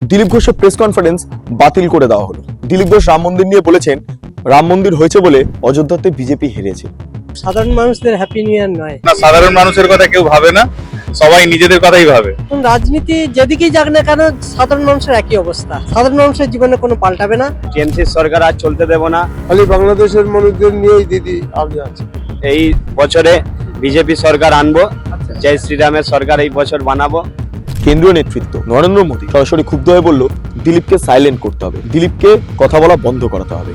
দিলীপ ঘোষের press conference বাতিল করে দেওয়া হলো। দিলীপ ঘোষ রাম মন্দির নিয়ে বলেছেন, রাম মন্দির হয়েছে বলে অযোধ্যাতে বিজেপি হেরেছে। সাধারণ মানুষদের হ্যাপি নিউ ইয়ার নয়। না, সাধারণ মানুষের কথা কেউ ভাবে না, সবাই নিজেদের কথাই ভাবে। রাজনীতি যেদিকেই যাক না কেন সাধারণ মানুষের একই অবস্থা, সাধারণ মানুষের জীবনে কোনো পাল্টাবে না। টিএমসি সরকার আর চলতে দেব না। খালি বাংলাদেশের মানুষদের নিয়েই দিদি আমি আছি। এই বছরে বিজেপি সরকার আনবো, জয় শ্রীরামের সরকার এই বছর বানাবো। কেন্দ্রীয় নেতৃত্ব নরেন্দ্র মোদী সরাসরি ক্ষুব্ধ হয়ে বলল, দিলীপকে সাইলেন্ট করতে হবে, দিলীপকে কথা বলা বন্ধ করাতে হবে।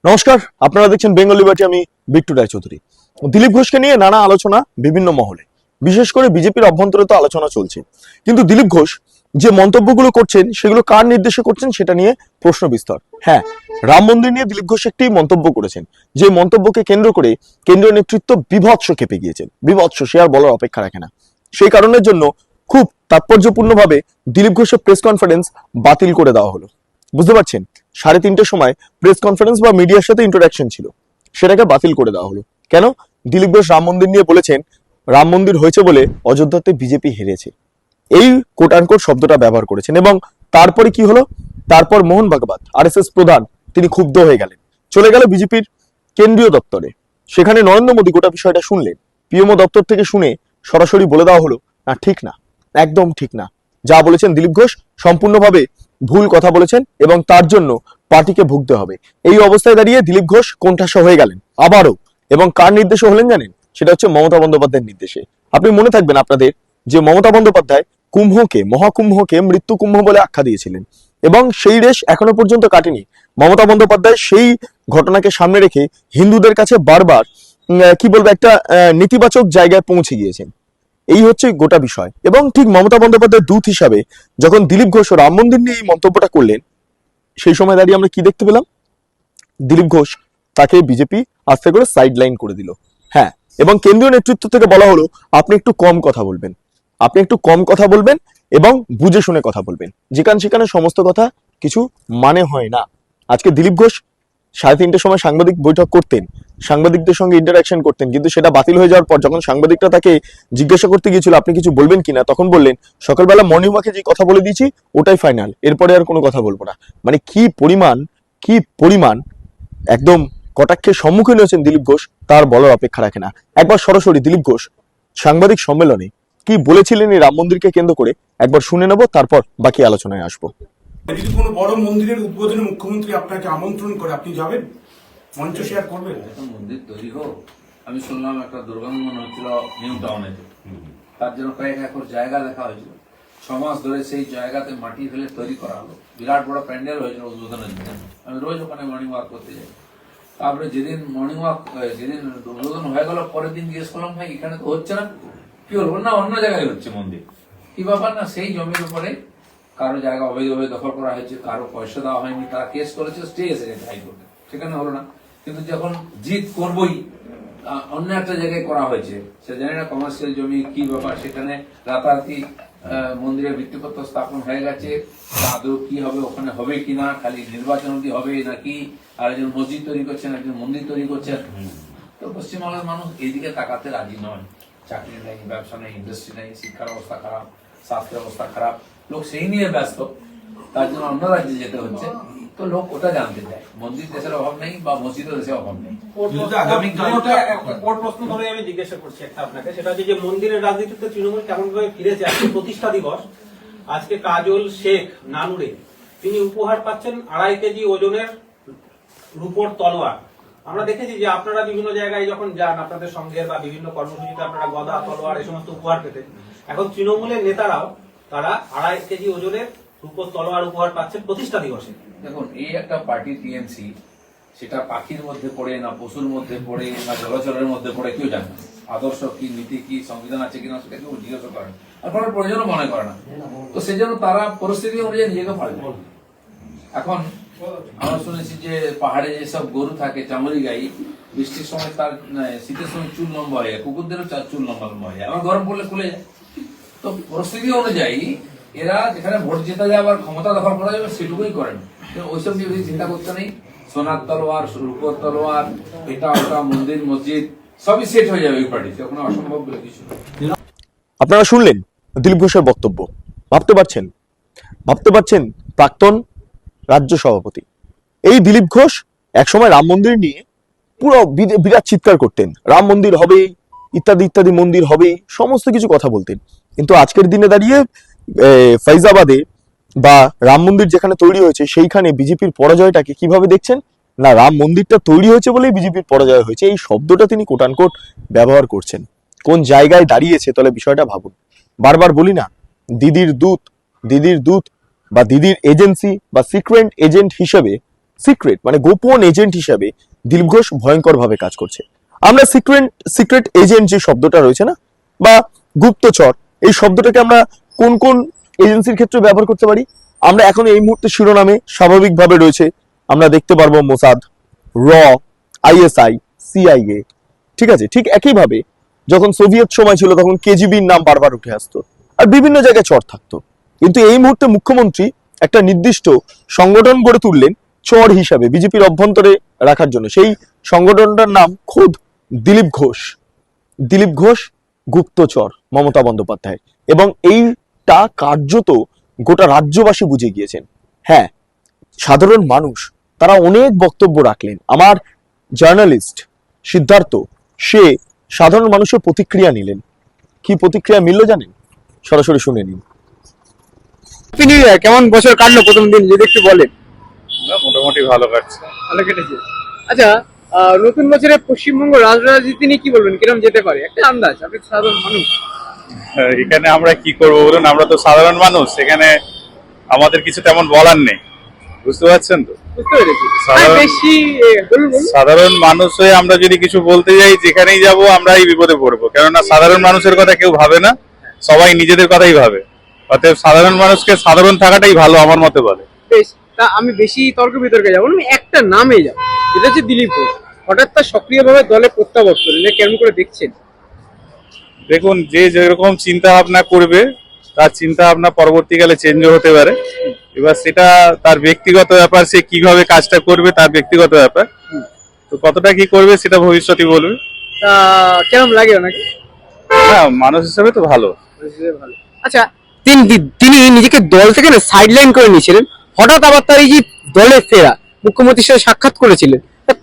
নমস্কার, আপনারা দেখছেন বেঙ্গল লিবার্টি, আমি বিট্টু রায়চৌধুরী। দিলীপ ঘোষকে নিয়ে নানা আলোচনা বিভিন্ন মহলে, বিশেষ করে বিজেপির অভ্যন্তরে তো আলোচনা চলছে, কিন্তু দিলীপ ঘোষ যে মন্তব্যগুলো করছেন সেগুলো কার নির্দেশে করছেন সেটা নিয়ে প্রশ্ন বিস্তর। হ্যাঁ, রাম মন্দির নিয়ে দিলীপ ঘোষ একটি মন্তব্য করেছেন, যে মন্তব্যকে কেন্দ্র করে কেন্দ্রীয় নেতৃত্ব বিভৎস খেপে গিয়েছেন। বিভৎস, সে আর বলার অপেক্ষা রাখে না। সেই কারণের জন্য খুব তাৎপর্যপূর্ণভাবে দিলীপ ঘোষের প্রেস কনফারেন্স বাতিল করে দেওয়া হলো। বুঝতে পারছেন, 3:30 সময় প্রেস কনফারেন্স বা মিডিয়ার সাথে ইন্টারাকশন ছিল, সেটাকে বাতিল করে দেওয়া হলো। কেন? দিলীপ ঘোষ রাম মন্দির নিয়ে বলেছেন, রাম মন্দির হয়েছে বলে অযোধ্যাতে বিজেপি হেরেছে, এই কোট আনকোট শব্দটা ব্যবহার করেছেন। এবং তারপরে কি হলো? তারপর মোহন ভাগবত, আরএসএস প্রধান, তিনি ক্ষুব্ধ হয়ে গেলেন, চলে গেল বিজেপির কেন্দ্রীয় দপ্তরে। সেখানে নরেন্দ্র মোদী গোটা বিষয়টা শুনলেন, পিএমও দপ্তর থেকে শুনে সরাসরি বলে দেওয়া হলো, না ঠিক না, একদম ঠিক না, যা বলেছেন দিলীপ ঘোষ সম্পূর্ণভাবে ভুল কথা বলেছেন এবং তার জন্য পার্টিকে ভুগতে হবে। এই অবস্থায় দাঁড়িয়ে দিলীপ ঘোষ কোণঠাসা হয়ে গেলেন আবারও। এবং কার নির্দেশে হলেন জানেন? সেটা হচ্ছে মমতা বন্দ্যোপাধ্যায়ের নির্দেশে। আপনি মনে থাকবেন আপনাদের যে মমতা বন্দ্যোপাধ্যায় কুম্ভকে, মহাকুম্ভকে মৃত্যু কুম্ভ বলে আখ্যা দিয়েছিলেন, এবং সেই রেশ এখনো পর্যন্ত কাটেনি। মমতা বন্দ্যোপাধ্যায় সেই ঘটনাকে সামনে রেখে হিন্দুদের কাছে বারবার কি বলবো, একটা নেতিবাচক জায়গায় পৌঁছে গিয়েছেন। এই হচ্ছে গোটা বিষয়। এবং ঠিক মমতা বন্দ্যোপাধ্যায়ের দূত হিসাবে যখন দিলীপ ঘোষ রাম মন্দির নিয়ে এই মন্তব্যটা করলেন, সেই সময় দাঁড়িয়ে আমরা কি দেখতে পেলাম? দিলীপ ঘোষ তাকে বিজেপি আস্তে করে সাইড লাইন করে দিল। হ্যাঁ, এবং কেন্দ্রীয় নেতৃত্ব থেকে বলা হলো, আপনি একটু কম কথা বলবেন, আপনি একটু কম কথা বলবেন এবং বুঝে শুনে কথা বলবেন। যেখানে সেখানে সমস্ত কথা কিছু মানে হয় না। আজকে দিলীপ ঘোষ 3:30 সময় সাংবাদিক বৈঠক করতেন, সাংবাদিকদের সঙ্গে ইন্টারাকশন করতেন, কিন্তু সেটা বাতিল হয়ে যাওয়ার পর যখন সাংবাদিকরা তাকে জিজ্ঞাসা করতে গিয়েছিল আপনি কিছু বলবেন কিনা, তখন বললেন সকালবেলা মর্নিং ওয়াকে যে কথা বলে দিয়েছি ওটাই ফাইনাল, এরপরে আর কোনো কথা বলবো না। মানে কি পরিমাণ একদম কটাক্ষের সম্মুখীন হয়েছেন দিলীপ ঘোষ, তার বলার অপেক্ষা রাখে না। একবার সরাসরি দিলীপ ঘোষ সাংবাদিক সম্মেলনে কি বলেছিলেন এই রাম মন্দিরকে কেন্দ্র করে, একবার শুনে নেব, তারপর বাকি আলোচনায় আসবো। যদি কোনো বড় মন্দিরের উদ্বোধনে মুখ্যমন্ত্রী আপনাকে আমন্ত্রণ করে, আপনি যাবেন? মঞ্চ শেয়ার করবেন? একটা মন্দির তৈরি হোক। আমি শুনলাম একটা দুর্গন্ধ মনে হচ্ছিল নিউ টাউনেতে, তার জন্য কয়েক একর জায়গা দেখা হয়েছিল। 6 মাস ধরে সেই জায়গাতে মাটি ফেলে তৈরি করা হলো, বিরাট বড় প্যান্ডেল হয়েছিল উদ্বোধনের জন্য। আমি রোজ ওখানে মর্নিং ওয়াক করতে যাই। তারপরে যেদিন মর্নিং ওয়াক, যেদিন উদ্বোধন হয়ে গেল, পরের দিন জিজ্ঞেস করলাম, ভাই এখানে তো হচ্ছে না, কি বলবো না অন্য জায়গায় হচ্ছে মন্দির। কি ব্যাপার না, সেই জমির উপরে কারো জায়গা অবৈধভাবে দখল করা হয়েছে, কারো পয়সা দেওয়া হয়নি, তারা কেস করেছে, স্টে এসে গেছে হাইকোর্টে, সেখানে হলো না। কিন্তু যখন জিত করবই, অন্য একটা জায়গায় করা হয়েছে, সে জানি না কমার্শিয়াল জমি কি ব্যাপার, সেখানে রাতারাতি মন্দিরের ভিত্তিপত্র স্থাপন হয়ে গেছে। আদৌ কি হবে, ওখানে হবে কিনা, খালি নির্বাচন অবধি হবে নাকি আর একজন মসজিদ তৈরি করছেন, একজন মন্দির তৈরি করছেন। তো পশ্চিমবাংলার মানুষ এইদিকে তাকাতে রাজি নয়। চাকরি নেই, ব্যবসা নেই, ইন্ডাস্ট্রি নেই, শিক্ষার অবস্থা খারাপ, স্বাস্থ্যের অবস্থা খারাপ, লোক সেই নিয়ে ব্যস্ত, তার জন্য অন্য রাজ্যে যেতে হচ্ছে। তো লোক ওটা জানতে চায়, মন্দির দেশের অভাব নেই বা মসজিদের দেশের অভাব নেই। প্রশ্ন ধরে আমি জিজ্ঞাসা করছি একটা আপনাকে, সেটা হচ্ছে যে মন্দিরের রাজনীতিতে তৃণমূল কেমন ভাবে ফিরেছে। আজকে প্রতিষ্ঠা দিবস, আজকে কাজল শেখ নানুরে তিনি উপহার পাচ্ছেন 2.5 কেজি ওজনের রূপোর তলোয়ার। আমরা দেখেছি যে আপনারা বিভিন্ন জায়গায় যখন যান, আপনাদের সঙ্গে বা বিভিন্ন কর্মসূচিতে আপনারা গদা, তলোয়ার এই সমস্ত উপহার পেতেন। এখন তৃণমূলের নেতারাও তারা 2.5 কেজি ওজনের রূপোর তলোয়ার উপহার পাচ্ছেন প্রতিষ্ঠা দিবসে। দেখুন, এই একটা পার্টি টিএমসি, সেটা পাখির মধ্যে পড়ে না পশুর মধ্যে পড়ে না জলচরের মধ্যে পড়ে কেউ জানে না। আদর্শ কি, নীতি কি, সংবিধান আছে কিনা সেটা কেউ জিজ্ঞাসা করে না, আর করার প্রয়োজনও মনে করে না। তো সেজন্য তারা পরিস্থিতি অনুযায়ী নিজেকে পাল্টে। এখন আমরা শুনেছি যে পাহাড়ে যেসব গরু থাকে, চামড়ি গাই, বৃষ্টির সময় তার শীতের সময় চুল লম্বা হয়ে যায়, কুকুরদেরও চুল লম্বা হয়ে যায়, আবার গরম পড়লে খুলে যায়। তো পরিস্থিতি অনুযায়ী এরা যেখানে ভোট জেতা যায় আবার ক্ষমতা দখল করা যাবে সেটুকুই করেন। ওইসব নিয়ে বেশি চিন্তা করতে নেই। সোনার তলোয়ার, রূপোর তলোয়ার, এটা ওটা, মন্দির মসজিদ সবই সেট হয়ে যাবে এই পার্টিতে, কোনো অসম্ভব বলে কিছু। আপনারা শুনলেন দিলীপ ঘোষের বক্তব্য। ভাবতে পারছেন প্রাক্তন রাজ্য সভাপতি এই দিলীপ ঘোষ একসময় রাম মন্দির নিয়ে পুরো বিরাট চিৎকার করতেন, রাম মন্দির হবে ইত্যাদি ইত্যাদি, মন্দির হবে, সমস্ত কিছু কথা বলতেন। কিন্তু আজকের দিনে দাঁড়িয়ে ফাইজাবাদে বা রাম মন্দির যেখানে তৈরি হয়েছে সেইখানে বিজেপির পরাজয়টাকে কিভাবে দেখছেন? না, রাম মন্দিরটা তৈরি হয়েছে বলেই বিজেপির পরাজয় হয়েছে, এই শব্দটা তিনি কোটানকোট ব্যবহার করছেন। কোন জায়গায় দাঁড়িয়েছে তাহলে বিষয়টা ভাবুন। বারবার বলি না, দিদির দূত বা দিদির এজেন্সি বা সিক্রেট এজেন্ট হিসেবে, সিক্রেট মানে গোপন এজেন্ট হিসেবে দিলীপ ঘোষ ভয়ঙ্কর ভাবে কাজ করছে। আমরা সিক্রেট এজেন্ট যে শব্দটা রয়েছে না, বা গুপ্তচর, এই শব্দটাকে আমরা কোন কোন এজেন্সির ক্ষেত্রে ব্যবহার করতে পারি? আমরা এখন এই মুহূর্তে শিরোনামে স্বাভাবিকভাবে রয়েছে, আমরা দেখতে পারবো মোসাদ, র, আইএসআই, সিআইএ, ঠিক আছে। ঠিক একইভাবে যখন সোভিয়েত সময় ছিল তখন কেজিবির নাম বারবার উঠে আসতো আর বিভিন্ন জায়গায় চর থাকতো। কিন্তু এই মুহূর্তে মুখ্যমন্ত্রী একটা নির্দিষ্ট সংগঠন গড়ে তুললেন চর হিসাবে বিজেপির অভ্যন্তরে রাখার জন্য। সেই সংগঠনটার নাম খোদ দিলীপ ঘোষ গুপ্তচর মমতা বন্দ্যোপাধ্যায়, এবং এইটা কার্যত গোটা রাজ্যবাসী বুঝে গিয়েছেন। হ্যাঁ, সাধারণ মানুষ তারা অনেক বক্তব্য রাখলেন। আমার জার্নালিস্ট সিদ্ধার্থ সে সাধারণ মানুষের প্রতিক্রিয়া নিলেন। কি প্রতিক্রিয়া মিলল জানেন? সরাসরি শুনে নিন। কেমন বছর কাটলো প্রথম দিন যদি একটু বলেন? মোটামুটি ভালো কাটছে। ভালো কেটেছে। আচ্ছা, নতুন বছরে পশ্চিমবঙ্গ রাজনীতি নিয়ে কি বলবেন, কিরকম যেতে পারে একটা আন্দাজ? আপনি সাধারণ মানুষ, এখানে আমরা কি করবো বলুন, আমরা তো সাধারণ মানুষ, এখানে আমাদের কিছু তেমন বলার নেই, বুঝতে পারছেন তো? বুঝতে পেরেছি। বেশি সাধারণ মানুষ হয়ে আমরা যদি কিছু বলতে যাই, যেখানেই যাব আমরা এই বিপদে পড়বো, কেননা সাধারণ মানুষের কথা কেউ ভাবে না, সবাই নিজেদের কথাই ভাবে। অতএব সাধারণ মানুষকে সাধারণ থাকাটাই ভালো আমার মতে বলে। বেশ, তা আমি বেশি তর্ক বিতর্কে যাবো না, একটা নামে যাবো, এটা হচ্ছে দিলীপ ঘোষ। হঠাৎ তার সক্রিয়ভাবে দলে প্রত্যাবর্তন, এটা কেমন করে দেখছেন? দেখুন, যে যেরকম চিন্তা ভাবনা করবে তার চিন্তা ভাবনা পরবর্তীকালে চেঞ্জও হতে পারে। এবার সেটা তার ব্যক্তিগত ব্যাপার, সে কিভাবে কাজটা করবে তার ব্যক্তিগত ব্যাপার, তো কতটা কি করবে সেটা ভবিষ্যৎই বলবে। তা কেমন লাগে ওনাকে? হ্যাঁ, মানুষ হিসেবে তো ভালো। আচ্ছা, তিনি নিজেকে দল থেকে না সাইডলাইন করে নিয়েছিলেন, হঠাৎ আবার তার এই যে দলে ফেরা, মুখ্যমন্ত্রীর সাথে সাক্ষাৎ করেছিলেন,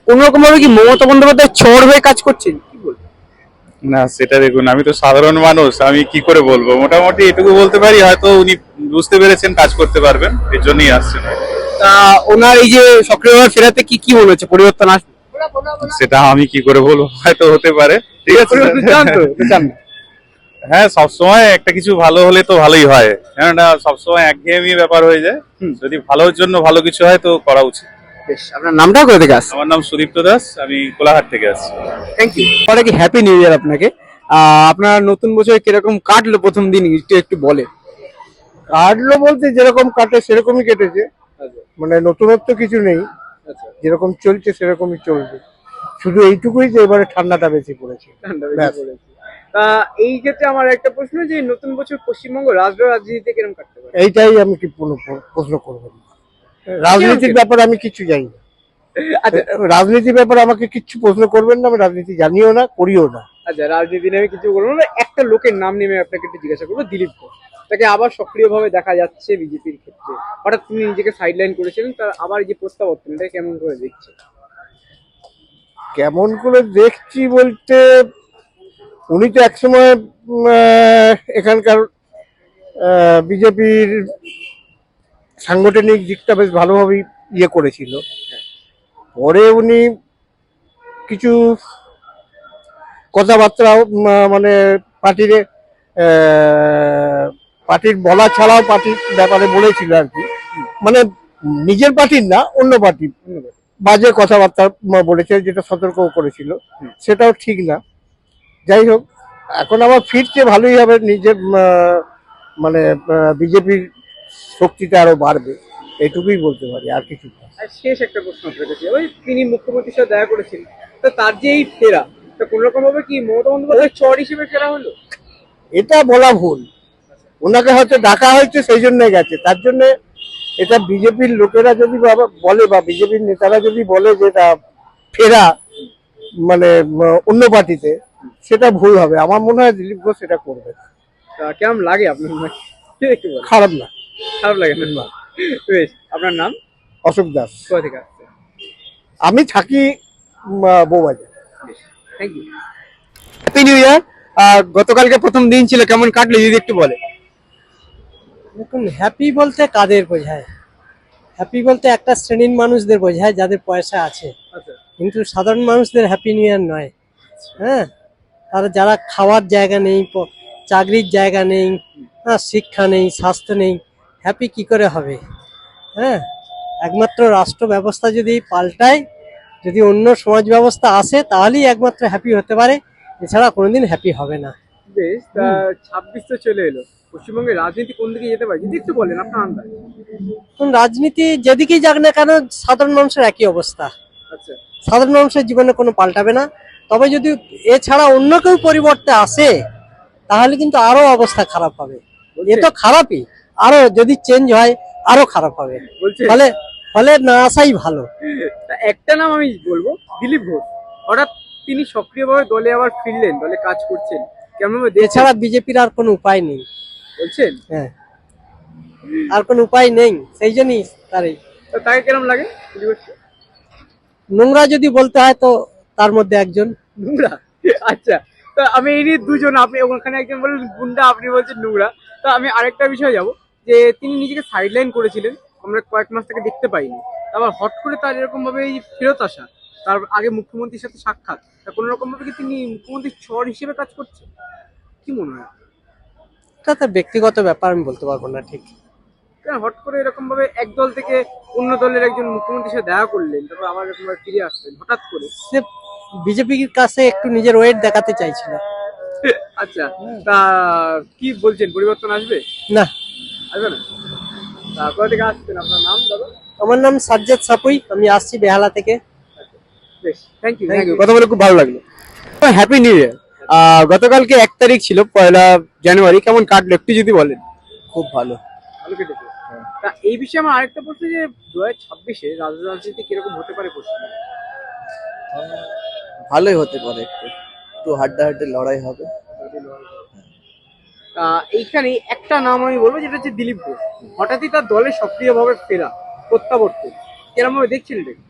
কোন রকম ভাবে কি মমতা বন্দ্যোপাধ্যায় চর হয়ে কাজ করছেন? কি বলবেন? না, সেটা দেখুন, আমি তো সাধারণ মানুষ, আমি কি করে বলবো। মোটামুটি এটুকু বলতে পারি, হয়তো উনি বুঝতে পেরেছেন কাজ করতে পারবেন, এর জন্যই আসছেন। তা ওনার এই যে সক্রিয়ভাবে ফেরাতে কি কি মনে হচ্ছে, পরিবর্তন আসবে? সেটা আমি কি করে বলবো, হয়তো হতে পারে। ঠিক আছে, চান না? হ্যাঁ, সবসময় একটা কিছু ভালো হলে তো ভালোই হয়, কেননা সবসময় একঘেয়েমি ব্যাপার হয়ে যায়। যদি ভালোর জন্য ভালো কিছু হয় তো করা উচিত। বেশ, আপনার নামটা কোথা থেকে আসছে? আমার নাম সুদীপ্ত দাস, আমি কোলাঘাট থেকে আসছি। Thank you. পরে কি হ্যাপি নিউ ইয়ার আপনাকে। আপনার নতুন বছরে কিরকম কাটলো প্রথম দিন, একটু বলে। কাটলো বলতে যেরকম কাটে সেরকমই কেটেছে, মানে নতুনত্ব কিছু নেই, যেরকম চলছে সেরকমই চলবে। শুধু এইটুকুই যে এবারে ঠান্ডাটা বেশি পড়েছে। তা এই ক্ষেত্রে আমার একটা প্রশ্ন, যে নতুন বছর পশ্চিমবঙ্গ রাজনীতিতে কিরকম কাটতে পারে? এইটাই আমি কি প্রশ্ন করবো না। রাজনীতির ব্যাপারে আমি কিছু জানি না। আচ্ছা, রাজনীতির ব্যাপারে আমাকে কিচ্ছু প্রশ্ন করবেন না, আমি রাজনীতি জানিও না, করিও না। আচ্ছা, রাজনীতি নিয়ে কিছু বলবো না, একটা লোকের নাম নেমে আপনাকে একটু জিজ্ঞাসা করবো, দিলীপ ঘোষ। তাকে আবার সক্রিয়ভাবে দেখা যাচ্ছে বিজেপির ক্ষেত্রে, হঠাৎ তিনি নিজেকে সাইডলাইন করেছিলেন, তার আবার যে প্রত্যাবর্তন, এটা কেমন করে দেখছে? কেমন করে দেখছি বলতে, উনি তো একসময় এখানকার বিজেপির সাংগঠনিক দিকটা বেশ ভালোভাবেই ইয়ে করেছিল। পরে উনি কিছু কথাবার্তা মানে পার্টির বলা ছাড়াও পার্টির ব্যাপারে বলেছিল আর কি, মানে নিজের পার্টির না, অন্য পার্টির বাজে কথাবার্তা বলেছে, যেটা সতর্কও করেছিল, সেটাও ঠিক না। যাই হোক, এখন আবার ফিরছে, ভালোই হবে, নিজের মানে বিজেপির শক্তিটা আরো বাড়বে, এইটুকুই বলতে পারি, আর কিছু না। আর শেষ একটা প্রশ্ন রেখেছি, ওই তিনি মুখ্যমন্ত্রীর সাথে দেখা করেছিলেন, তো তার যে এই ফেরা, তা কোন রকম ভাবে কি মমতা বন্দ্যোপাধ্যায় চর হিসেবে ফেরা হলো? এটা বলা ভুল, ওনাকে হয়তো ডাকা হয়েছে সেই জন্য গেছে, তার জন্য এটা বিজেপির লোকেরা যদি বলে বা বিজেপির নেতারা যদি বলে যে এটা ফেরা মানে অন্য পার্টিতে, সেটা ভুল হবে। আমার মনে হয় দিলীপ ঘোষ এটা করবে। তা কেমন লাগে আপনার একটু বলেন। খারাপ না। খারাপ লাগে না? বেশ, আপনার নাম? অশোক দাস। কোথা থেকে আসছে? আমি থাকি Bowbazar. Thank you. Happy new year. গতকালকে প্রথম দিন ছিল, কেমন কাটলো যদি একটু বলে। দেখুন, হ্যাপি বলতে কাদের বোঝায়? হ্যাপি বলতে একটা শ্রেণীর মানুষদের বোঝায় যাদের পয়সা আছে, আচ্ছা, কিন্তু সাধারণ মানুষদের হ্যাপি নিউ ইয়ার নয়। হ্যাঁ, তারা যারা খাওয়ার জায়গা নেই, চাকরির জায়গা নেই, হ্যাঁ, শিক্ষা নেই, স্বাস্থ্য নেই, হ্যাপি কি করে হবে? হ্যাঁ, একমাত্র রাষ্ট্র ব্যবস্থা যদি পাল্টায়, যদি অন্য সমাজ ব্যবস্থা আসে, তাহলেই একমাত্র হ্যাপি হতে পারে, এছাড়া কোনোদিন হ্যাপি হবে না। বেশ। তা 26 তো চলে এলো, পশ্চিমবঙ্গের রাজনীতি কোন দিকে যেতে পারে যদি একটু বলেন আপনার আন্দাজ। এখন রাজনীতি যেদিকেই যাক না কেন, সাধারণ মানুষের একই অবস্থা। আচ্ছা, সাধারণ মানুষের জীবনে কোনো পাল্টাবে না। তবে যদি এছাড়া অন্য কেউ পরিবর্তে আসে, তাহলে কিন্তু আরো অবস্থা খারাপ হবে। এ তো খারাপই, আরো যদি চেঞ্জ হয় আরো খারাপ হবে। বলছে। ফলে ফলে না আসাই ভালো। তা একটা নাম আমি বলবো, দিলীপ ঘোষ। হঠাৎ তিনি সক্রিয়ভাবে দলে আবার ফিরলেন, দলে কাজ করছেন, কেমন ভাবে দেখছেন? এছাড়া বিজেপির আর কোনো উপায় নেই। বলছেন। হ্যাঁ, আর কোনো উপায় নেই, সেই জন্যই তারই তা তাকে কেমন লাগে দিলীপ ঘোষকে? নোংরা যদি বলতে হয় তো তার মধ্যে একজন। নোংরা? আচ্ছা, তো আমি এই নিয়ে দুজন, আপনি ওখানে একজন বললেন গুন্ডা, আপনি বলছেন নোংরা। তো আমি আরেকটা বিষয়ে যাব, যে তিনি নিজেকে সাইডলাইন করেছিলেন, আমরা কয়েক মাস থেকে দেখতে পাইনি। আবার হট করে তার এরকম ভাবে এই ফেরত আসা, তার আগে মুখ্যমন্ত্রীর সাথে সাক্ষাৎ, তা কোনো রকম ভাবে কি তিনি মুখ্যমন্ত্রীর চর হিসেবে কাজ করছে? কি মনে হয়? এটা তো ব্যক্তিগত ব্যাপার, আমি বলতে পারবো না ঠিক। কেন হট করে এরকম ভাবে এক দল থেকে অন্য দলের একজন মুখ্যমন্ত্রীর সাথে দেখা করলেন, তারপর আবার এরকম ভাবে ফিরে আসলেন হঠাৎ করে? সে বিজেপির কাছে একটু নিজের ওয়েট দেখাতে চাইছিল। আচ্ছা, তা কি বলছেন, পরিবর্তন আসবে? না, আসবে না? তা কোথা থেকে আসছেন, আপনার নাম দাদা? আমার নাম সাজ্জাদ সাপুই, আমি আসছি বেহালা থেকে। বেশ, থ্যাংক ইউ। Thank you. কথা বলে খুব ভালো লাগলো। Happy new year. গতকালকে 1 তারিখ ছিল, 1 জানুয়ারি, কেমন কাটলো একটু যদি বলেন। খুব ভালো। ভালো কেটেছে। তা এই বিষয়ে আমার আরেকটা প্রশ্ন, যে 2026-এ রাজনীতি কিরকম হতে পারে পশ্চিমবঙ্গে? ভালোই হতে পারে, একটু হাড্ডাহাড্ডি লড়াই হবে। তা এইখানে একটা নাম আমি বলবো, যেটা হচ্ছে দিলীপ ঘোষ। হঠাৎই তার দলে সক্রিয়ভাবে ফেরা, প্রত্যাবর্তন, কিরকম ভাবে দেখছেন এটাকে?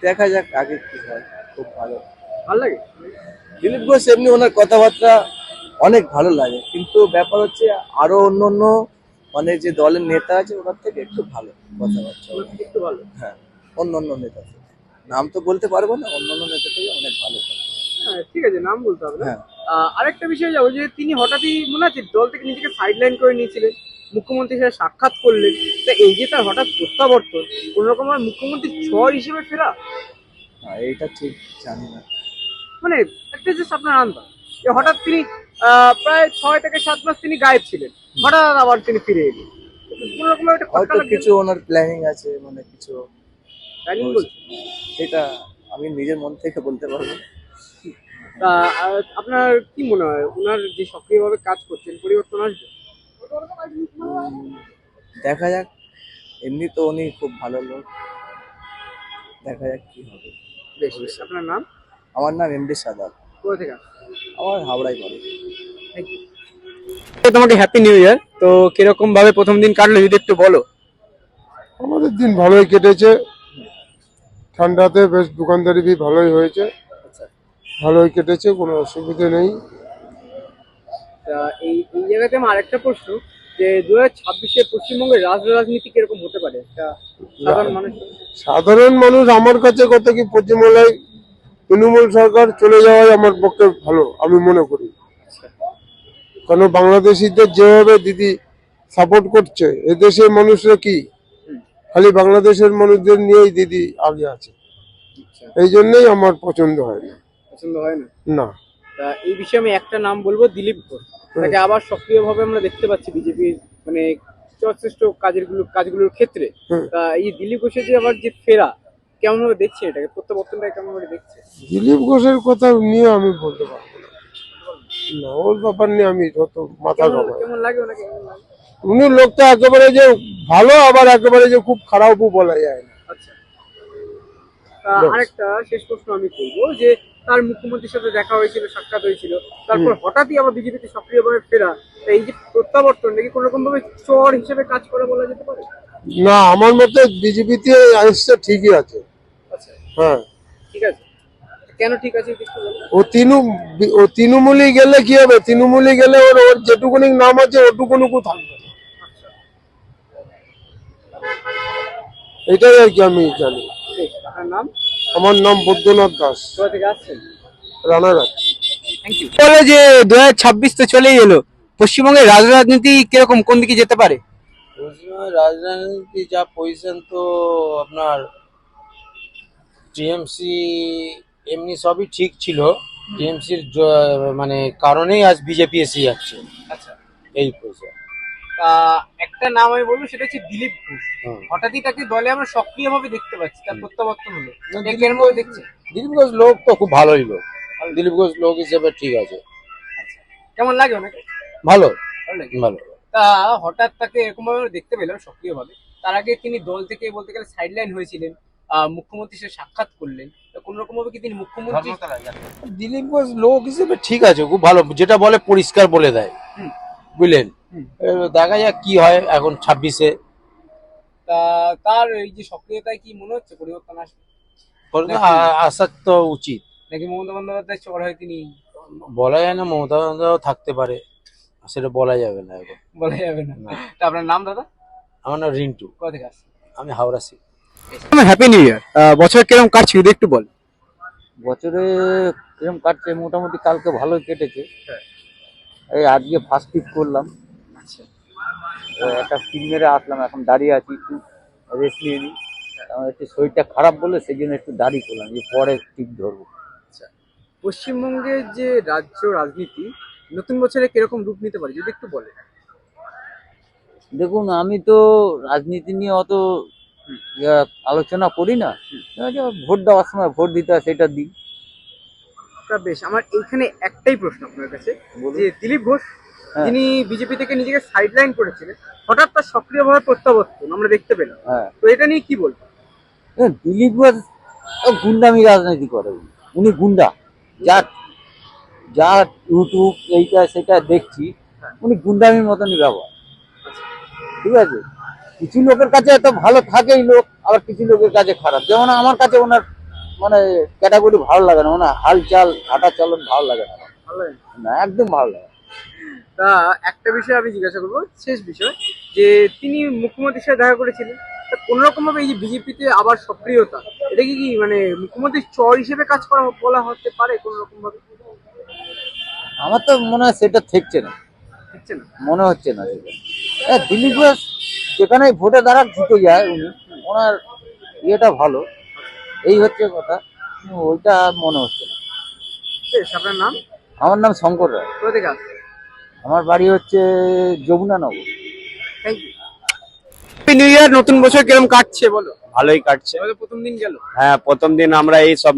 দেখা যাক আগে কি হয়। খুব ভালো। ভালো লাগে? দিলীপ ঘোষ এমনি ওনার কথাবার্তা অনেক ভালো লাগে, কিন্তু ব্যাপার হচ্ছে আরো অন্য মানে যে দলের নেতা আছে ওনার থেকে একটু ভালো কথাবার্তা। একটু ভালো। হ্যাঁ, অন্য নেতা থেকে। নাম তো বলতে পারবো না, অন্য নেতা থেকে অনেক ভালো কথা। হ্যাঁ, ঠিক আছে, নাম বলতে হবে না। হ্যাঁ। আরেকটা বিষয় যাবো, যে তিনি হঠাৎই মনে আছে দল থেকে নিজেকে সাইডলাইন করে নিয়েছিলেন, মুখ্যমন্ত্রীর সাথে সাক্ষাৎ করলেন। তা এই যে তার হঠাৎ প্রত্যাবর্তন, কোন রকম মুখ্যমন্ত্রীর চর হিসেবে ফেরা, এইটা ঠিক জানি না। মানে একটা জাস্ট আপনার আন্দাজ, যে হঠাৎ তিনি প্রায় 6 থেকে 7 মাস তিনি গায়েব ছিলেন, হঠাৎ আবার তিনি ফিরে এলেন, কোন রকম একটা হয়তো কিছু ওনার প্ল্যানিং আছে, মানে কিছু প্ল্যানিং বলছে। এটা আমি নিজের মন থেকে বলতে পারবো না। তা আপনার কি মনে হয়, ওনার যে সক্রিয়ভাবে কাজ করছেন, পরিবর্তন আসবে? দেখা যাক, এমনি তো উনি খুব ভালো লোক, দেখা যাক কি হবে। বেশ, আপনার নাম? আমার নাম এমডি সাদাত। কোথা থেকে আসছেন? আমার হাওড়ায় বাড়ি। Thank you. তোমাকে হ্যাপি নিউ ইয়ার। তো কিরকম ভাবে প্রথম দিন কাটলো যদি একটু বলো। আমাদের দিন ভালোই কেটেছে, ঠান্ডাতে বেশ দোকানদারি भी ভালোই হয়েছে, ভালোই কেটেছে, কোনো অসুবিধা নেই। তা এই এই জায়গাতে আমার আরেকটা প্রশ্ন, যে 2026-এ পশ্চিমবঙ্গের রাজনীতি কিরকম হতে পারে, এটা সাধারণ মানুষ? সাধারণ মানুষ আমার কাছে কত কি, পশ্চিমবাংলায় তৃণমূল সরকার চলে যাওয়াই আমার পক্ষে ভালো আমি মনে করি। কারণ বাংলাদেশিদের যেভাবে দিদি সাপোর্ট করছে, এদেশের মানুষরা কি খালি বাংলাদেশের মানুষদের নিয়েই দিদি আগে আছে, এই জন্যই আমার পছন্দ হয় না। পছন্দ হয় না? না। তা এই বিষয়ে আমি একটা নাম বলবো, দিলীপ ঘোষ। তাকে আবার সক্রিয়ভাবে আমরা দেখতে পাচ্ছি বিজেপির মানে সর্বশ্রেষ্ঠ কাজগুলোর ক্ষেত্রে। তা এই দিলীপ ঘোষের যে আবার যে ফেরা, কেমন ভাবে দেখছে এটাকে, প্রত্যাবর্তনটা কেমন ভাবে দেখছে? দিলীপ ঘোষের কথা নিয়ে আমি বলতে পারবো না, না ওর ব্যাপার নিয়ে আমি যত মাথা ঘামাই। কেমন লাগে ওনাকে, কেমন লাগে? উনি লোকটা একেবারে যে ভালো, আবার একেবারে যে খুব খারাপও বলা যায় না। আচ্ছা, তা আরেকটা শেষ প্রশ্ন আমি করবো, যে তার মুখ্যমন্ত্রীর সাথে দেখা হয়েছিল, সাক্ষাৎ হয়েছিল, তারপর হঠাৎই আবার বিজেপিতে সক্রিয়ভাবে ফেরা, তা এই যে প্রত্যাবর্তন নাকি কোনো রকম ভাবে চর হিসেবে কাজ করে বলা যেতে পারে? না, আমার মতে বিজেপিতে আসছে ঠিকই আছে। আচ্ছা, হ্যাঁ, ঠিক আছে। কেন ঠিক আছে একটু বলুন। ও তৃণমূলে গেলে কি হবে, তৃণমূলে গেলে ওর ওর যেটুকুনি নাম আছে ওটুকুনুকু থাকবে, এটাই আর কি আমি জানি। আপনার নাম? আমার নাম বৈদ্যনাথ দাস, কোথা থেকে আসছেন? রানাঘাট। Thank you. বলে যে 2026 তো চলেই এলো, পশ্চিমবঙ্গের রাজনীতি কিরকম, কোন দিকে যেতে পারে? রাজনীতি যা পজিশন তো আপনার টিএমসি এমনি সবই ঠিক ছিল, টিএমসির মানে কারণেই আজ বিজেপি এসে যাচ্ছে। আচ্ছা, এই পজিশন। একটা নাম আমি বলবো, সেটা হচ্ছে দিলীপ ঘোষ। হঠাৎই তাকে দলে আমরা সক্রিয়ভাবে দেখতে পাচ্ছি, তার প্রত্যাবর্তন হলো, কেরকম ভাবে দেখছে? দিলীপ ঘোষ লোক তো খুব ভালোই লোক, দিলীপ ঘোষ লোক হিসেবে ঠিক আছে, কেমন লাগে ওনাকে? ভালো ভালো লাগে। ভালো। তা হঠাৎ তাকে এরকম ভাবে আমরা দেখতে পেলাম সক্রিয়ভাবে, তার আগে তিনি দল থেকে বলতে গেলে সাইডলাইন হয়েছিলেন, মুখ্যমন্ত্রীর সাথে সাক্ষাৎ করলেন, কোন রকম ভাবে কি তিনি মুখ্যমন্ত্রী? দিলীপ ঘোষ লোক হিসেবে ঠিক আছে, খুব ভালো, যেটা বলে পরিষ্কার বলে দেয়, বুঝলেন। এবার দেখা যাক কি হয় এখন 26-এ। তা তার এই যে সক্রিয়তায় কি মনে হচ্ছে পরিবর্তন আসবে আসার তো উচিত। নাকি মমতা বন্দ্যোপাধ্যায় চর হয় তিনি? বলা যায় না, মমতা বন্দ্যোপাধ্যায় থাকতে পারে, সেটা বলা যাবে না এখন। বলা যাবে না। তা আপনার নাম দাদা? আমার নাম রিন্টু, কোথা থেকে আসছেন? আমি হাওড়া সিট। Happy new year. বছর কিরকম কাটছে যদি একটু বল। বছরে কিরম কাটছে, মোটামুটি কালকে ভালোই কেটেছে। এই আজকে ফার্স্ট পিক করলাম, একটা ফিল্ম মেরে আসলাম, এখন দাঁড়িয়ে আছি, একটু রেস্ট নিয়ে নিই। আমার একটু শরীরটা খারাপ বলে সেই জন্য একটু দাঁড়িয়ে করলাম, যে পরে টিক ধরবো। পশ্চিমবঙ্গের যে রাজ্য রাজনীতি নতুন বছরে কিরকম রূপ নিতে পারে যদি একটু বলে। দেখুন, আমি তো রাজনীতি নিয়ে অত আলোচনা করি না, ভোট দেওয়ার সময় ভোট দিতে হয় সেটা দিই। বেশ, আমার এইখানে একটাই প্রশ্ন আপনার কাছে, যে দিলীপ ঘোষ যিনি বিজেপি থেকে নিজেকে সাইডলাইন করেছিলেন, হঠাৎ তার সক্রিয়ভাবে প্রত্যাবর্তন আমরা দেখতে পেলাম, তো এটা নিয়ে কি বলবো? দিলীপ ঘোষ গুন্ডামি রাজনীতি করে, উনি গুন্ডা, যা ইউটিউব এইটা সেটা দেখছি, উনি গুন্ডামির মতনই ব্যবহার। ঠিক আছে, কিছু লোকের কাছে এত ভালো থাকেই লোক, আবার কিছু লোকের কাছে খারাপ। যেমন আমার কাছে ওনার মানে ক্যাটাগরি ভালো লাগে না, ওনার হালচাল হাঁটা চলন ভালো লাগে না, না একদম ভালো লাগে। তা একটা বিষয় আমি জিজ্ঞাসা করবো, শেষ বিষয়, যে তিনি মুখ্যমন্ত্রীর সাথে দেখা করেছিলেন, তা কোন রকম ভাবে এই যে বিজেপিতে আবার সক্রিয়তা, এটা কি মানে মুখ্যমন্ত্রীর চর হিসেবে কাজ করা বলা হতে পারে কোন রকম ভাবে? আমার তো মনে হয় সেটা থাকছে না, মনে হচ্ছে না সেটা। দিলীপ ঘোষ যেখানে ভোটে দ্বারা জিতে যায়, উনি ওনার ইয়েটা ভালো, এই হচ্ছে কথা, ওইটা মনে হচ্ছে না। আপনার নাম? আমার নাম শঙ্কর রায়। কোথা থেকে আসছেন? আমার বাড়ি হচ্ছে Jamunanagar. Thank you. Happy new year. নতুন বছর কিরকম কাটছে বলো? ভালোই কাটছে। প্রথম দিন গেল। হ্যাঁ, প্রথম দিন আমরা এই সব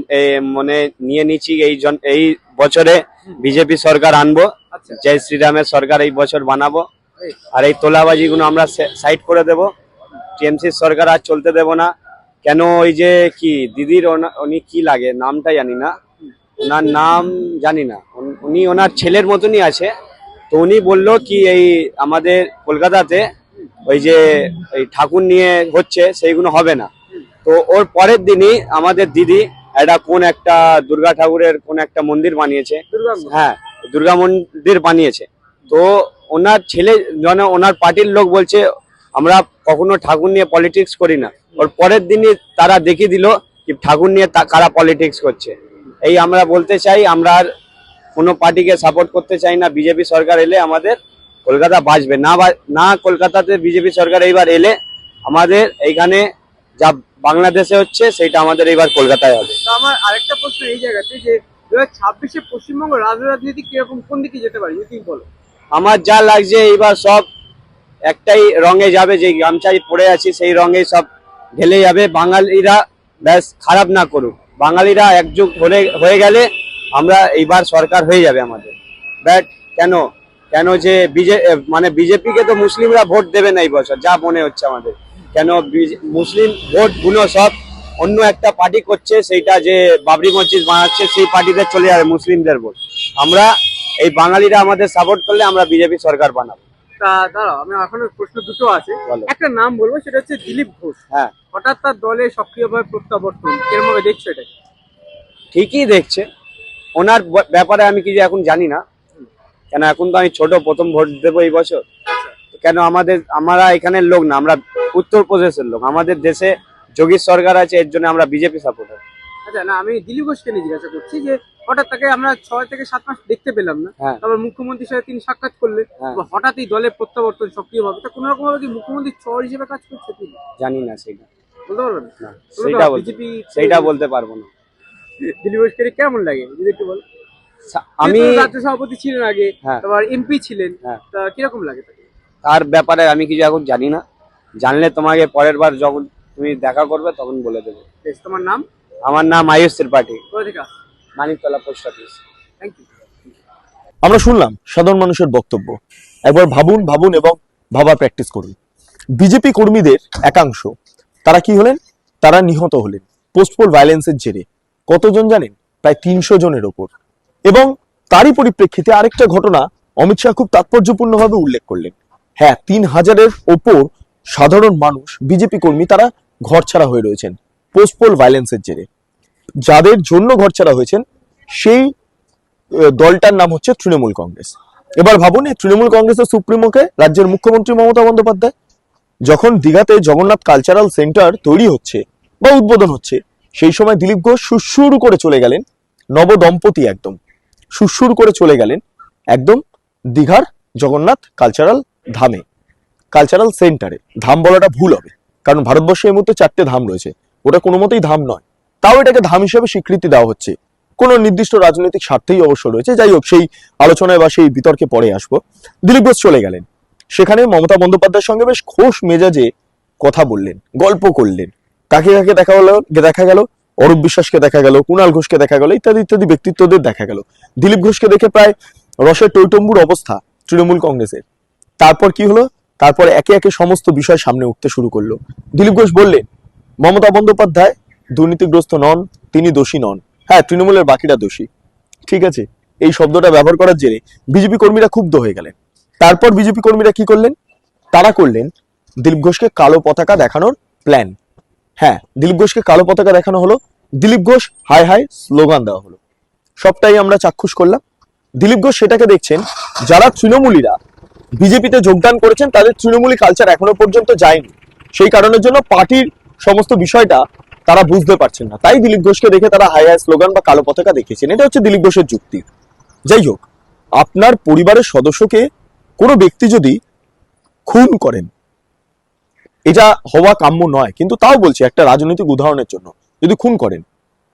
মনে নিয়ে নিচ্ছি, এই বছরে বিজেপি সরকার আনবো, জয় শ্রীরামের সরকার এই বছর বানাবো, আর এই তোলাবাজি গুলো আমরা সাইড করে দেব। টিএমসি সরকার আর চলতে দেব না। কেন, ওই যে কি দিদির উনি কি লাগে নামটা জানি না, ওনার নাম জানি না, উনি ওনার ছেলের মতনই আছে। তো উনি বললো কি এই আমাদের কলকাতাতে ওই যে এই ঠাকুর নিয়ে হচ্ছে সেইগুলো হবে না। তো ওর পরের দিনই আমাদের দিদি কোন একটা দুর্গা ঠাকুরের কোন একটা মন্দির বানিয়েছে, হ্যাঁ দুর্গা মন্দির বানিয়েছে। তো ওনার ছেলে ওনার পার্টির লোক বলছে আমরা কখনো ঠাকুর নিয়ে পলিটিক্স করি না। ওর পরের দিনই তারা দেখিয়ে দিল কি ঠাকুর নিয়ে কারা পলিটিক্স করছে। এই আমরা বলতে চাই, আমরা আর কোনো পার্টিকে সাপোর্ট করতে চাই না। বিজেপি সরকার এলে আমাদের কলকাতা বাঁচবে না, কলকাতাতে বিজেপি সরকার এইবার এলে আমাদের এইখানে যা বাংলাদেশে হচ্ছে সেটা আমাদের এইবার কলকাতায় হবে। আমার আরেকটা প্রশ্ন এই জায়গাতে, যে 2026-এ পশ্চিমবঙ্গ রাজনীতি কিরকম, কোন দিকে যেতে পারে যদি বলো? আমার যা লাগছে এইবার সব একটাই রঙে যাবে, যে গামছাই পরে আছি সেই রঙেই সব ঢেলে যাবে। বাঙালিরা ব্যাস খারাপ না করুক, বাঙালিরা একজোট হয়ে গেলে আমরা এইবার সরকার হয়ে যাবে আমাদের। বাট কেন যে বিজেপিকে তো মুসলিমরা ভোট দেবে না এই বছর, যা মনে হচ্ছে আমাদের। কেন মুসলিম ভোট গুলো সব অন্য একটা পার্টি করছে, সেইটা যে বাবরি মসজিদ বানাচ্ছে সেই পার্টিতে চলে যাবে মুসলিমদের ভোট। আমরা এই বাঙালিরা আমাদের সাপোর্ট করলে আমরা বিজেপি সরকার বানাবো। তা দাঁড়াও, আমি এখনো প্রশ্ন দুটো আছে। বলো। একটা নাম বলবো, সেটা হচ্ছে দিলীপ ঘোষ। হ্যাঁ, হঠাৎ তার দলে সক্রিয়ভাবে প্রত্যাবর্তন, কিরকম ভাবে দেখছো এটা? ঠিকই দেখছে। ওনার ব্যাপারে আমি কিছু এখন জানি না, কেন এখন তো আমি ছোট, প্রথম ভোট দেবো এই বছর। কেন আমরা এখানের লোক না, আমরা উত্তরপ্রদেশের লোক। আমাদের দেশে যোগী সরকার আছে, এর জন্য আমরা বিজেপি সাপোর্টার। আচ্ছা, না আমি দিলীপ ঘোষকে নিয়ে জিজ্ঞাসা করছি যে হঠাৎ তাকে আমরা 6 থেকে 7 মাস দেখতে পেলাম না। হ্যাঁ। তারপর মুখ্যমন্ত্রীর সাথে তিনি সাক্ষাৎ করলেন, হ্যাঁ। হঠাৎই দলে প্রত্যাবর্তন সক্রিয়ভাবে। তা কোনো রকম ভাবে কি মুখ্যমন্ত্রীর চর হিসেবে কাজ করছে তিনি? জানি না সেটা, বলতে পারবেন না সেইটা বলতে পারবো না। দিলীপ ঘোষকে কেমন লাগে যদি একটু বল। আমি রাজ্য সভাপতি ছিলেন আগে, হ্যাঁ। তারপর এমপি ছিলেন, হ্যাঁ। তা কিরকম লাগে তাকে? তার ব্যাপারে আমি কিছু এখন জানি না, জানলে তোমাকে পরের বার যখন তুমি দেখা করবে তখন বলে দেবো। বেশ, তোমার নাম? আমার নাম আয়ুষ ত্রিপাঠী, কোথা থেকে আসছো? Maniktala post office. Thank you. আমরা শুনলাম সাধারণ মানুষের বক্তব্য। একবার ভাবুন এবং ভাবা প্র্যাকটিস করুন। বিজেপি কর্মীদের একাংশ তারা কি হলেন? তারা নিহত হলেন পোস্টপোল ভায়োলেন্সের জেরে। কতজন জানেন? প্রায় 300 জনের ওপর। এবং তারই পরিপ্রেক্ষিতে আরেকটা ঘটনা অমিত শাহ খুব তাৎপর্যপূর্ণভাবে উল্লেখ করলেন। হ্যাঁ, 3000-এর ওপর সাধারণ মানুষ বিজেপি কর্মী তারা ঘরছাড়া হয়ে রয়েছেন পোস্টপোল ভায়োলেন্সের জেরে। যাদের জন্য ঘরছাড়া হয়েছেন সেই দলটার নাম হচ্ছে তৃণমূল কংগ্রেস। এবার ভাবুন, এই তৃণমূল কংগ্রেসের সুপ্রিমোকে রাজ্যের মুখ্যমন্ত্রী মমতা বন্দ্যোপাধ্যায়। যখন দীঘাতে জগন্নাথ কালচারাল সেন্টার তৈরি হচ্ছে বা উদ্বোধন হচ্ছে, সেই সময় দিলীপ ঘোষ সুরসুর করে চলে গেলেন, নবদম্পতি একদম সুরসুর করে চলে গেলেন একদম দীঘার জগন্নাথ কালচারাল ধামে, কালচারাল সেন্টারে। ধাম বলাটা ভুল হবে, কারণ ভারতবর্ষে এই মুহূর্তে 4টে ধাম রয়েছে, ওটা কোনো মতেই ধাম নয়। তাও এটাকে ধাম হিসেবে স্বীকৃতি দেওয়া হচ্ছে, কোনো নির্দিষ্ট রাজনৈতিক স্বার্থেই অবশ্য রয়েছে। যাই হোক, সেই আলোচনায় বা সেই বিতর্কে পরে আসবো। দিলীপ ঘোষ চলে গেলেন, সেখানে মমতা বন্দ্যোপাধ্যায়ের সঙ্গে বেশ খোশ মেজাজে কথা বললেন, গল্প করলেন। কাকে কাকে দেখা গেল? অরূপ বিশ্বাসকে দেখা গেল, কুণাল ঘোষকে দেখা গেল, ইত্যাদি ইত্যাদি ব্যক্তিত্বদের দেখা গেল। দিলীপ ঘোষকে দেখে প্রায় রসের টইটম্বুর অবস্থা তৃণমূল কংগ্রেসের। তারপর কি হলো? তারপর একে একে সমস্ত বিষয় সামনে উঠতে শুরু করলো। দিলীপ ঘোষ বললেন, মমতা বন্দ্যোপাধ্যায় দুর্নীতিগ্রস্ত নন, তিনি দোষী নন। হ্যাঁ, তৃণমূলের বাকিরা দোষী। ঠিক আছে, এই শব্দটা ব্যবহার করার জেরে বিজেপি কর্মীরা ক্ষুব্ধ হয়ে গেলেন। তারপর বিজেপি কর্মীরা কি করলেন? তারা করলেন দিলীপ ঘোষকে কালো পতাকা দেখানোর প্ল্যান। হ্যাঁ, দিলীপ ঘোষকে কালো পতাকা দেখানো হলো, Dilip Ghosh high high slogan দেওয়া হলো। সবটাই আমরা চাক্ষুষ করলাম। দিলীপ ঘোষ সেটাকে দেখছেন, যারা তৃণমূলীরা বিজেপিতে যোগদান করেছেন তাদের তৃণমূলী কালচার এখনো পর্যন্ত যায়নি, সেই কারণের জন্য পার্টির সমস্ত বিষয়টা তারা বুঝতে পারছেন না। তাই দিলীপ ঘোষকে দেখে তারা হাই হাই স্লোগান বা কালো পতাকা দেখিয়েছেন। এটা হচ্ছে দিলীপ ঘোষের যুক্তি। যাই হোক, আপনার পরিবারের সদস্যকে কোনো ব্যক্তি যদি খুন করেন, এটা হওয়া কাম্য নয়, কিন্তু তাও বলছি একটা রাজনৈতিক উদাহরণের জন্য, যদি খুন করেন,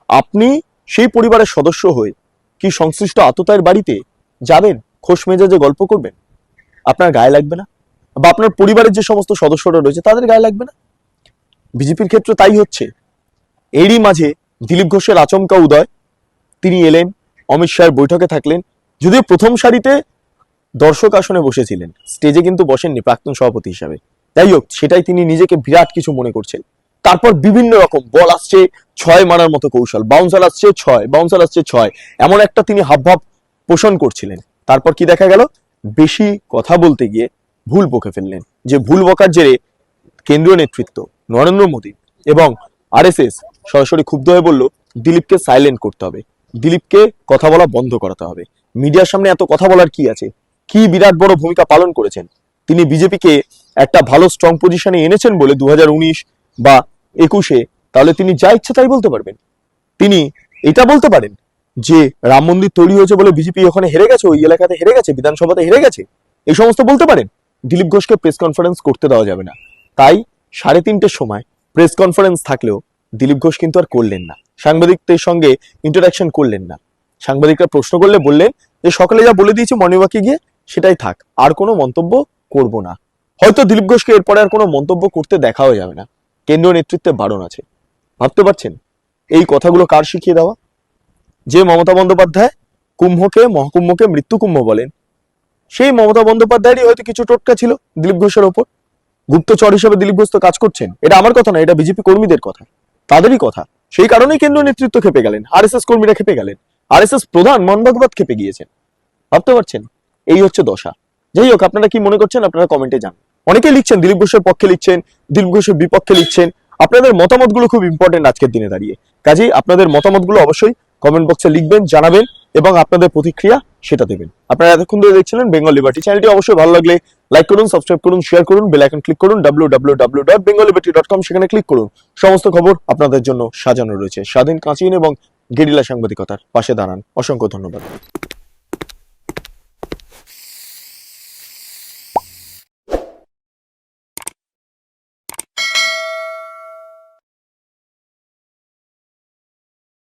আপনি সেই পরিবারের সদস্য হয়ে কি সংশ্লিষ্ট আততায়ের বাড়িতে যাবেন, খোশ মেজাজে গল্প করবেন? আপনার গায়ে লাগবে না? বা আপনার পরিবারের যে সমস্ত সদস্যরা রয়েছে তাদের গায়ে লাগবে না? বিজেপির ক্ষেত্রে তাই হচ্ছে। এরই মাঝে দিলীপ ঘোষের আচমকা উদয়। তিনি এলেন, অমিত শাহের বৈঠকে থাকলেন, যদিও প্রথম সারিতে দর্শক আসনে বসেছিলেন, স্টেজে কিন্তু বসেননি প্রাক্তন সভাপতি হিসাবে। যাই হোক, সেটাই তিনি নিজেকে বিরাট কিছু মনে করছেন। তারপর বিভিন্ন রকম বল আসছে, 6 মারার মতো কৌশল, বাউন্সার আসছে 6, বাউন্সার আসছে 6, এমন একটা তিনি হাবভাব পোষণ করছিলেন। তারপর কি দেখা গেল? বেশি কথা বলতে গিয়ে ভুল বকে ফেললেন। যে ভুল বকার জেরে কেন্দ্রীয় নেতৃত্ব নরেন্দ্র মোদী এবং আরএসএস সরাসরি ক্ষুব্ধ হয়ে বলল, দিলীপকে সাইলেন্ট করতে হবে, দিলীপকে কথা বলা বন্ধ করাতে হবে। মিডিয়ার সামনে এত কথা বলার কি আছে? কি বিরাট বড় ভূমিকা পালন করেছেন তিনি, বিজেপিকে একটা ভালো স্ট্রং পজিশনে এনেছেন বলে 2019 বা 21-এ। তাহলে তিনি যা ইচ্ছা তাই বলতে পারবেন। তিনি এটা বলতে পারেন যে রাম মন্দির তৈরি হয়েছে বলে বিজেপি ওখানে হেরে গেছে, ওই এলাকাতে হেরে গেছে, বিধানসভাতে হেরে গেছে, এই সমস্ত বলতে পারেন। দিলীপ ঘোষকে প্রেস কনফারেন্স করতে দেওয়া যাবে না। তাই 3:30-এর সময় প্রেস কনফারেন্স থাকলেও দিলীপ ঘোষ কিন্তু আর করলেন না, সাংবাদিকদের সঙ্গে ইন্টারাকশন করলেন না। সাংবাদিকরা প্রশ্ন করলে বললেন যে সকালে যা বলে দিয়েছি মর্নিং ওয়াকে গিয়ে সেটাই থাক, আর কোনো মন্তব্য করব না। হয়তো দিলীপ ঘোষকে এরপরে আর কোনো মন্তব্য করতে দেখাও যাবে না, কেন্দ্রীয় নেতৃত্বে বারণ আছে। ভাবতে পারছেন এই কথাগুলো কার শিখিয়ে দেওয়া? যে মমতা বন্দ্যোপাধ্যায় কুম্ভকে, মহাকুম্ভকে মৃত্যু কুম্ভ বলেন, সেই মমতা বন্দ্যোপাধ্যায়েরই হয়তো কিছু টোটকা ছিল দিলীপ ঘোষের ওপর। গুপ্তচর হিসেবে দিলীপ ঘোষ তো কাজ করছেন। এটা আমার কথা না, এটা বিজেপি কর্মীদের কথা। তাদেরই কথা। সেই কারণেই কেন্দ্রীয় নেতৃত্ব খেপে গেলেন, আরএসএস কর্মীরা খেপে গেলেন, আরএসএস প্রধান মোহন ভাগবত খেপে গিয়েছেন। ভাবতে পারছেন? এই হচ্ছে দশা। যাই হোক, আপনারা কি মনে করছেন আপনারা কমেন্টে জানান। অনেকেই লিখছেন দিলীপ ঘোষের পক্ষে লিখছেন, দিলীপ ঘোষের বিপক্ষে লিখছেন। আপনাদের মতামতগুলো খুব ইম্পর্টেন্ট আজকের দিনে দাঁড়িয়ে। কাজেই আপনাদের মতামতগুলো অবশ্যই কমেন্ট বক্সে লিখবেন, জানাবেন এবং আপনাদের প্রতিক্রিয়া সেটা দেবেন। আপনারা এতক্ষণ ধরে দেখছিলেন বেঙ্গল লিবার্টি। চ্যানেলটি অবশ্যই ভালো লাগলে লাইক করুন, সাবস্ক্রাইব করুন, শেয়ার করুন, বেল আইকন ক্লিক করুন, www.bengalliberty.com, সেখানে ক্লিক করুন। সমস্ত খবর আপনাদের জন্য সাজানো রয়েছে। স্বাধীন, কাঁচিন এবং গেরিলা সাংবাদিকতার পাশে দাঁড়ান। অসংখ্য ধন্যবাদ।